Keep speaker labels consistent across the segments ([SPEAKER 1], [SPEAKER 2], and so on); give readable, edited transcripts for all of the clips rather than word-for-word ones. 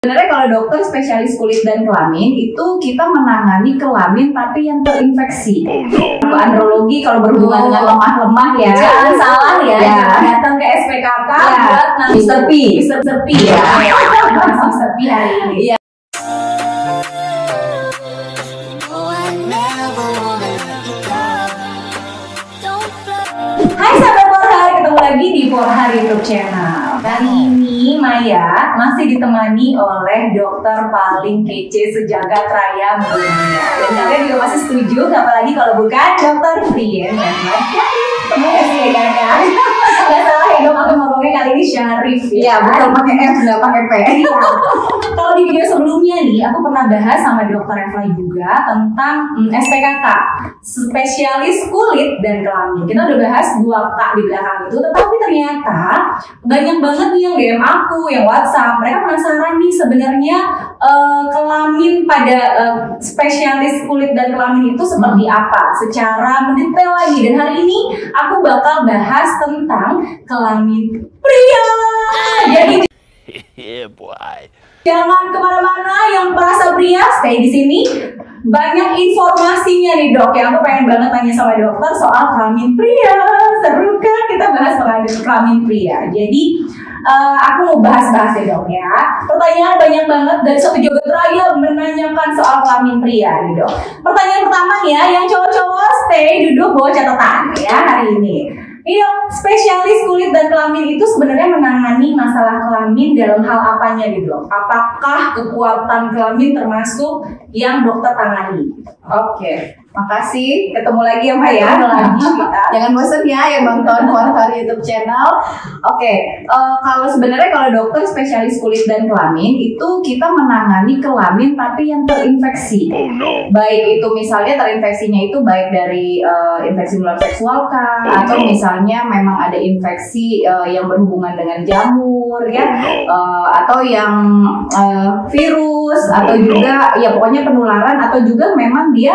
[SPEAKER 1] Sebenarnya kalau dokter spesialis kulit dan kelamin itu kita menangani kelamin tapi yang terinfeksi. Andrologi kalau berhubungan dengan lemah-lemah ya.
[SPEAKER 2] Jangan salah ya.
[SPEAKER 1] Datang ke SPKK
[SPEAKER 2] buat
[SPEAKER 1] Mr. P ya.
[SPEAKER 2] Mr. P hari ini.
[SPEAKER 1] Iya. Hai sahabat Porhar, ketemu lagi di Porhar YouTube channel. Kali ini Maya masih ditemani oleh dokter paling kece sejagat raya dunia. Dan kalian juga masih setuju, apalagi kalau bukan dokter Prien dan Temen sih ya kan? Gak salah ya dong, aku ngomongnya kali ini Syarif ya.
[SPEAKER 2] Iya, bukan pakai F, nggak pakai P.
[SPEAKER 1] Kalau di video sebelumnya nih, aku pernah bahas sama dokter Efla juga tentang SPKK, spesialis kulit dan kelamin. Kita udah bahas 2K di belakang itu, tetapi ternyata banyak banget nih yang DM aku, yang WhatsApp. Mereka penasaran nih sebenarnya kelamin pada spesialis kulit dan kelamin itu seperti apa, secara mendetail lagi. Dan hari ini aku bakal bahas tentang kelamin pria. Jadi jangan kemana-mana yang merasa pria, stay di sini. Banyak informasinya nih dok, yang aku pengen banget tanya sama dokter soal kelamin pria. Seru kan kita bahas kelamin pria. Jadi aku mau bahas-bahas ya dok ya. Pertanyaan banyak banget dari satu jagat raya menanyakan soal kelamin pria nih dok. Pertanyaan pertama nih ya, yang cowok-cowok stay duduk bawa catatan ya hari ini. Ini dok, spesialis kulit dan kelamin itu sebenarnya menangani masalah kelamin dalam hal apanya nih dok? Apakah kekuatan kelamin termasuk yang dokter tangani? Oke, makasih. Ketemu lagi ya Mbak ya.
[SPEAKER 2] Jangan bosan ya yang nonton Porhar YouTube channel.
[SPEAKER 1] Oke, kalau sebenarnya kalau dokter spesialis kulit dan kelamin itu kita menangani kelamin tapi yang terinfeksi. Baik itu misalnya terinfeksinya itu baik dari infeksi menular seksual kah, atau misalnya memang ada infeksi yang berhubungan dengan jamur ya, atau yang virus, atau juga ya pokoknya penularan, atau juga memang dia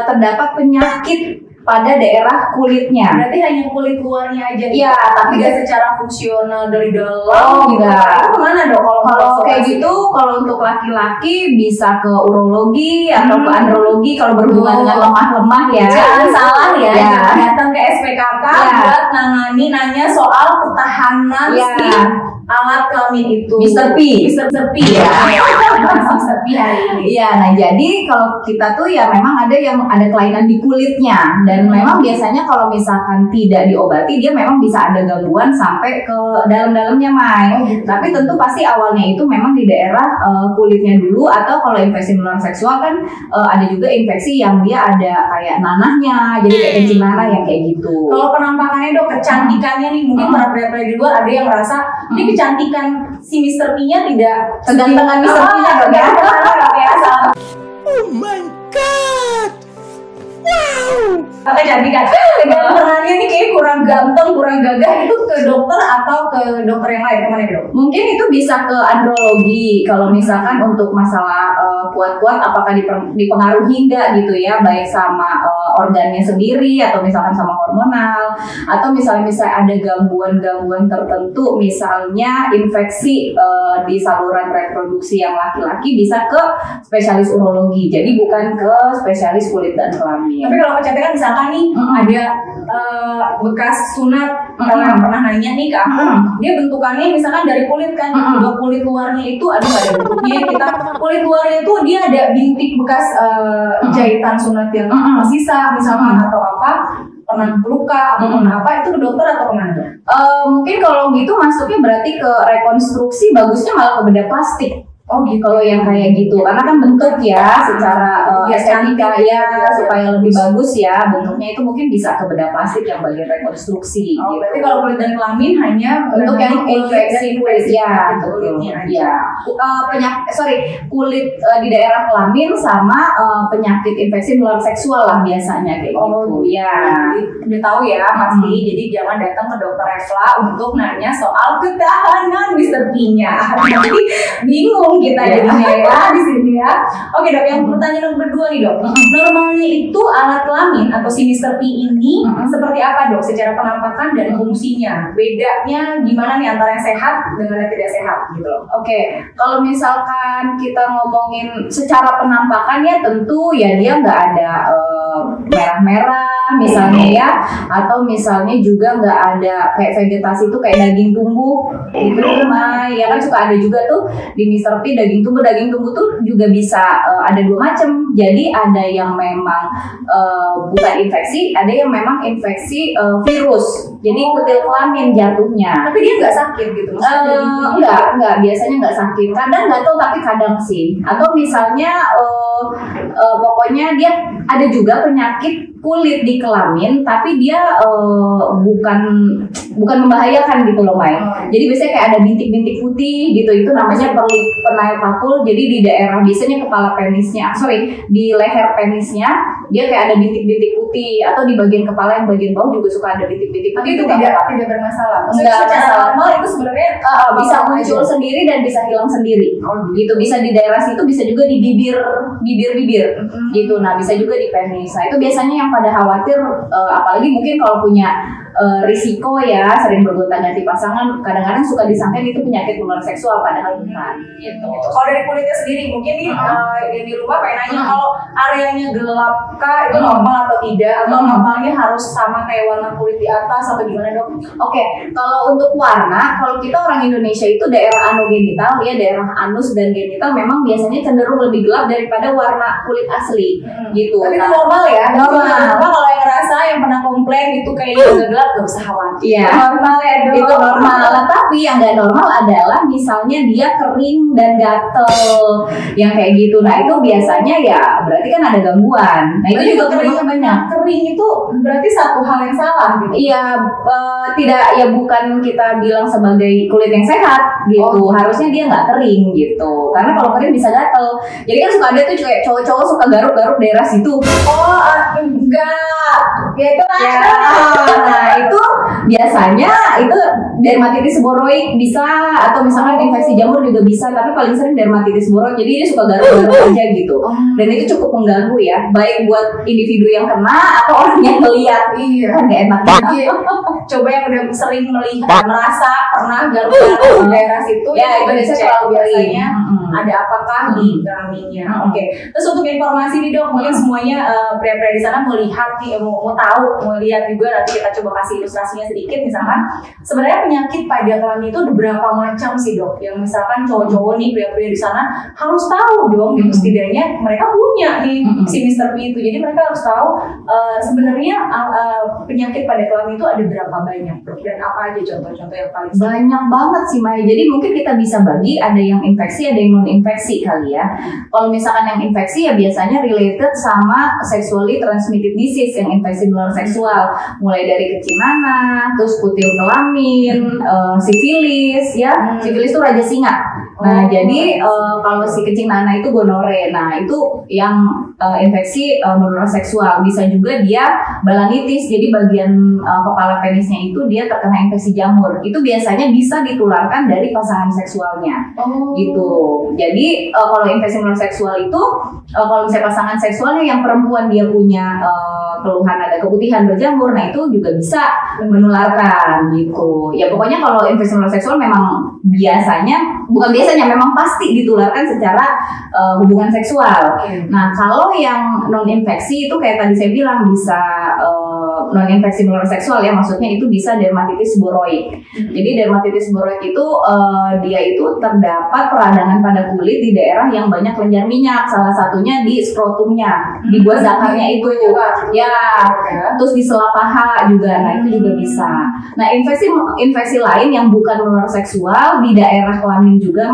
[SPEAKER 1] terdapat penyakit pada daerah kulitnya.
[SPEAKER 2] Berarti hanya kulit luarnya aja.
[SPEAKER 1] Iya, tapi
[SPEAKER 2] tidak secara fungsional dari dalam.
[SPEAKER 1] Oh enggak.
[SPEAKER 2] Itu kemana dok?
[SPEAKER 1] Kalau kayak gitu, kalau untuk laki-laki bisa ke urologi atau ke andrologi kalau berhubungan dengan lemah-lemah ya.
[SPEAKER 2] Jangan salah ya.
[SPEAKER 1] Datang ke SPKK buat nanya soal ketahanan si alat kelamin itu. Mr. P ya. Mr. P hari ini. Iya, nah jadi kalau kita tuh ya memang ada yang ada kelainan di kulitnya, dan memang biasanya kalau misalkan tidak diobati dia memang bisa ada gangguan sampai ke dalam-dalamnya Mai. Tapi tentu pasti awalnya itu memang di daerah kulitnya dulu, atau kalau infeksi menular seksual kan ada juga infeksi yang dia ada kayak nanahnya, jadi kayak kencing nanah yang kayak gitu. Kalau penampakannya dok, kecantikannya nih, mungkin para pria-pria di luar ada yang merasa ini kecantikan si Mr. P-nya tidak
[SPEAKER 2] kegantengan Mr. P-nya dong ya.
[SPEAKER 3] Oh my god. Wow.
[SPEAKER 1] Kecantikan. Kegantengannya nih kayak kurang ganteng, kurang gagah, itu ke dokter atau ke dokter yang lain, kemana dok? Mungkin itu bisa ke andrologi. Kalau misalkan untuk masalah kuat-kuat apakah dipengaruhi enggak gitu ya, baik sama organnya sendiri atau misalkan sama hormonal, atau misalnya ada gangguan-gangguan tertentu, misalnya infeksi di saluran reproduksi yang laki-laki, bisa ke spesialis urologi. Jadi bukan ke spesialis kulit dan kelamin. Tapi kalau kecantikan misalkan nih ada bekas sunat, kalau yang pernah nanya nih ke aku, dia bentukannya misalkan dari kulit kan, kulit luarnya itu ada bentuknya, kita kulit luarnya itu dia ada bintik bekas jahitan sunat yang tersisa misalkan, atau apa, pernah luka atau pernah apa, itu ke dokter atau kemana? Mungkin kalau gitu masuknya berarti ke rekonstruksi, bagusnya malah ke bedah plastik. Oh gitu. Kalau yang kayak gitu, karena kan bentuk ya secara estetika ya, supaya lebih bagus ya bentuknya, itu mungkin bisa ke bedah plastik yang bagian rekonstruksi.
[SPEAKER 2] Oh,
[SPEAKER 1] gitu.
[SPEAKER 2] berarti kalau kulit dan kelamin hanya
[SPEAKER 1] untuk yang infeksi kulit ya,
[SPEAKER 2] kulitnya
[SPEAKER 1] ya. Kulit di daerah kelamin sama penyakit infeksi menular seksual lah biasanya kayak gitu. Ya,
[SPEAKER 2] udah tahu ya pasti. Jadi jangan datang ke dokter Efla untuk nanya soal ketahanan Mr. P-nya.
[SPEAKER 1] Jadi bingung kita jadinya ya di sini ya. Oke dok, yang pertanyaan nomor 2 nih dok. Normalnya itu alat kelamin atau si Mr. P ini seperti apa dok? Secara penampakan dan fungsinya, bedanya gimana nih antara yang sehat dengan yang tidak sehat gitu loh?
[SPEAKER 2] Oke, kalau misalkan kita ngomongin secara penampakan ya tentu ya dia nggak ada merah-merah misalnya ya, atau misalnya juga nggak ada kayak vegetasi itu kayak daging tumbuh itu mah ya kan suka ada juga tuh di Mr. P daging tumbuh tuh juga bisa ada 2 macam. Jadi ada yang memang bukan infeksi, ada yang memang infeksi virus. Jadi kutil kelamin jatuhnya.
[SPEAKER 1] Tapi dia nggak sakit gitu?
[SPEAKER 2] Enggak, biasanya nggak sakit. Kadang nggak tahu tapi kadang sih. Atau misalnya pokoknya dia ada juga penyakit kulit di kelamin, tapi dia bukan membahayakan gitu loh, Mai. Jadi biasanya kayak ada bintik-bintik putih gitu, itu namanya penail pakul. Jadi di daerah biasanya kepala penisnya, di leher penisnya dia kayak ada bintik-bintik putih, atau di bagian kepala yang bagian bawah juga suka ada bintik-bintik.
[SPEAKER 1] Tapi itu tidak bermasalah.
[SPEAKER 2] Enggak masalah.
[SPEAKER 1] Normal itu sebenarnya
[SPEAKER 2] bisa muncul sendiri dan bisa hilang sendiri. Gitu, bisa di daerah situ, bisa juga di bibir gitu. Nah, bisa juga di penis. Nah, itu biasanya yang pada khawatir, apalagi mungkin kalau punya risiko ya sering bergonta-ganti pasangan, kadang-kadang suka disangka itu penyakit menular seksual padahal bukan gitu.
[SPEAKER 1] Kalau dari kulitnya sendiri mungkin nih yang di rumah pengen nanya kalau areanya gelap kah itu normal atau tidak, atau normalnya harus sama kayak warna kulit di atas atau gimana dok?
[SPEAKER 2] Oke, kalau untuk warna, kalau kita orang Indonesia itu daerah anogenital ya, daerah anus dan genital memang biasanya cenderung lebih gelap daripada warna kulit asli gitu.
[SPEAKER 1] Tapi itu normal ya? Normal. Kalau yang ngerasa yang pernah komplain itu kayak agak gelap gak usah khawatir.
[SPEAKER 2] Iya.
[SPEAKER 1] Normal ya dok.
[SPEAKER 2] Itu normal. Tapi yang nggak normal adalah misalnya dia kering dan gatel, yang kayak gitu. Nah itu biasanya ya berarti kan ada gangguan. Nah itu juga keringnya banyak.
[SPEAKER 1] Kering itu berarti satu hal yang salah gitu.
[SPEAKER 2] Iya, tidak ya, bukan kita bilang sebagai kulit yang sehat gitu. Harusnya dia nggak kering gitu. Karena kalau kering bisa gatel. Jadi kan suka ada tuh kayak cowok-cowok suka garuk-garuk daerah situ.
[SPEAKER 1] Enggak. Ya itu
[SPEAKER 2] ya. Nah itu biasanya itu dermatitis seboroid bisa, atau misalkan infeksi jamur juga bisa, tapi paling sering dermatitis seboroid. Jadi dia suka garuk-garuk aja gitu. Dan itu cukup mengganggu ya, baik buat individu yang kena atau orang yang melihat. Kan gak enak.
[SPEAKER 1] Coba yang udah sering melihat, merasa pernah garuk-garuk di daerah situ
[SPEAKER 2] ya, itu
[SPEAKER 1] biasanya ada apakah di kelaminnya. Oke. Terus untuk informasi nih dok, mungkin semuanya pria-pria di sana mau lihat nih, mau tahu, mau lihat juga, nanti kita coba kasih ilustrasinya sedikit. Misalkan sebenarnya penyakit pada kelamin itu ada berapa macam sih dok? Yang misalkan cowok-cowok nih, pria-pria di sana harus tahu dong gitu. Setidaknya mereka punya nih si Mr. P itu, jadi mereka harus tahu sebenarnya penyakit pada kelamin itu ada berapa banyak dok? Dan apa aja contoh-contoh yang paling
[SPEAKER 2] banyak banget sih Mai. Jadi mungkin kita bisa bagi, ada yang infeksi, ada yang non infeksi kali ya. Kalau misalkan yang infeksi ya biasanya related sama sexually transmitted disease, yang infeksi menular seksual, mulai dari kecimana, terus kutil kelamin, sifilis ya. Sifilis itu raja singa. Nah, jadi kalau si kencing nana itu gonore. Nah, itu yang infeksi menular seksual. Bisa juga dia balanitis. Jadi bagian kepala penisnya itu dia terkena infeksi jamur. Itu biasanya bisa ditularkan dari pasangan seksualnya. Gitu. Jadi kalau infeksi menular seksual itu kalau misalnya pasangan seksualnya yang perempuan dia punya keluhan ada keputihan berjamur, nah itu juga bisa menularkan gitu. Ya pokoknya kalau infeksi menular seksual memang memang pasti ditularkan secara hubungan seksual. Nah kalau yang non infeksi itu kayak tadi saya bilang bisa non infeksi menular seksual ya, maksudnya itu bisa dermatitis seboroid. Jadi dermatitis seboroid itu dia itu terdapat peradangan pada kulit di daerah yang banyak kelenjar minyak, salah satunya di skrotumnya, di buah zakarnya itu ya, terus di sela paha juga. Nah itu juga bisa. Nah infeksi lain yang bukan menular seksual di daerah kelamin juga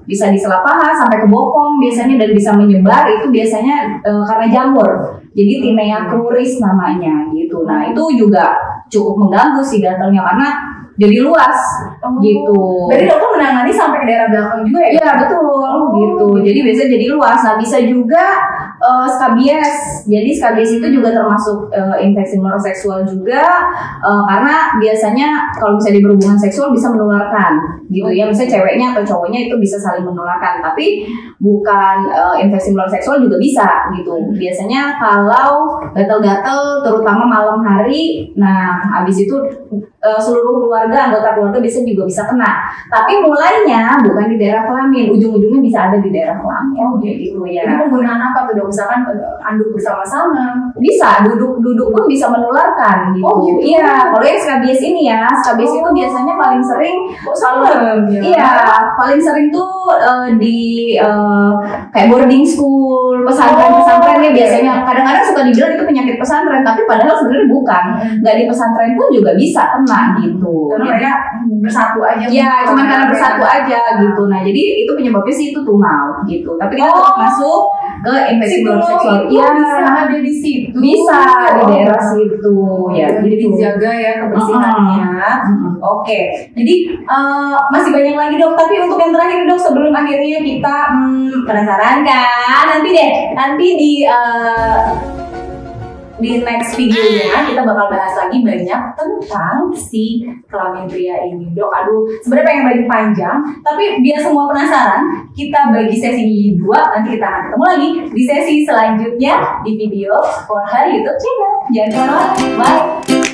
[SPEAKER 2] bisa di sela paha sampai ke bokong biasanya, dan bisa menyebar itu biasanya karena jamur. Jadi Tinea cruris namanya gitu. Nah itu juga cukup mengganggu sih gatalnya karena jadi luas gitu.
[SPEAKER 1] Berarti dokter menangani sampai ke daerah belakang juga ya?
[SPEAKER 2] Iya betul gitu. Jadi biasanya jadi luas. Nah bisa juga Skabies. Jadi skabies itu juga termasuk infeksi menular seksual juga, karena biasanya kalau misalnya berhubungan seksual bisa menularkan gitu ya. Misalnya ceweknya atau cowoknya itu bisa saling menularkan, tapi bukan infeksi menular seksual juga bisa gitu. Biasanya kalau gatal-gatal terutama malam hari, nah habis itu seluruh keluarga, anggota keluarga bisa juga bisa kena. Tapi mulainya bukan di daerah kelamin, ujung-ujungnya bisa ada di daerah kelamin.
[SPEAKER 1] Oh gitu
[SPEAKER 2] ya.
[SPEAKER 1] Jadi penggunaan apa tuh dok? Misalkan anduk bersama-sama.
[SPEAKER 2] Bisa, duduk pun bisa menularkan gitu.
[SPEAKER 1] Oh gitu.
[SPEAKER 2] Iya, kalau yang skabies ini ya, skabies itu biasanya paling sering paling sering tuh di kayak boarding school, pesantren-pesantren ya biasanya. Kadang-kadang suka dibilang itu penyakit pesantren, tapi padahal sebenarnya bukan. Nggak di pesantren pun juga bisa kena gitu.
[SPEAKER 1] Karena mereka bersatu aja.
[SPEAKER 2] Ya, cuman karena bersatu aja gitu. Nah, jadi itu penyebabnya sih itu tungau gitu. Tapi kita tetap masuk ke infeksi menular seksual.
[SPEAKER 1] Iya, bisa ada di situ.
[SPEAKER 2] Bisa di daerah situ ya.
[SPEAKER 1] Jadi
[SPEAKER 2] Gitu.
[SPEAKER 1] dijaga ya kebersihannya. Oke. Jadi masih banyak lagi dok. Tapi untuk yang terakhir dok, sebelum akhirnya kita penasaran kan? Nanti di next videonya kita bakal bahas lagi banyak tentang si kelamin pria ini dok. Aduh, sebenarnya pengen bagi panjang, tapi biar semua penasaran, kita bagi sesi 2. Nanti kita akan ketemu lagi di sesi selanjutnya di video for her YouTube channel. Jangan kemana-mana, bye.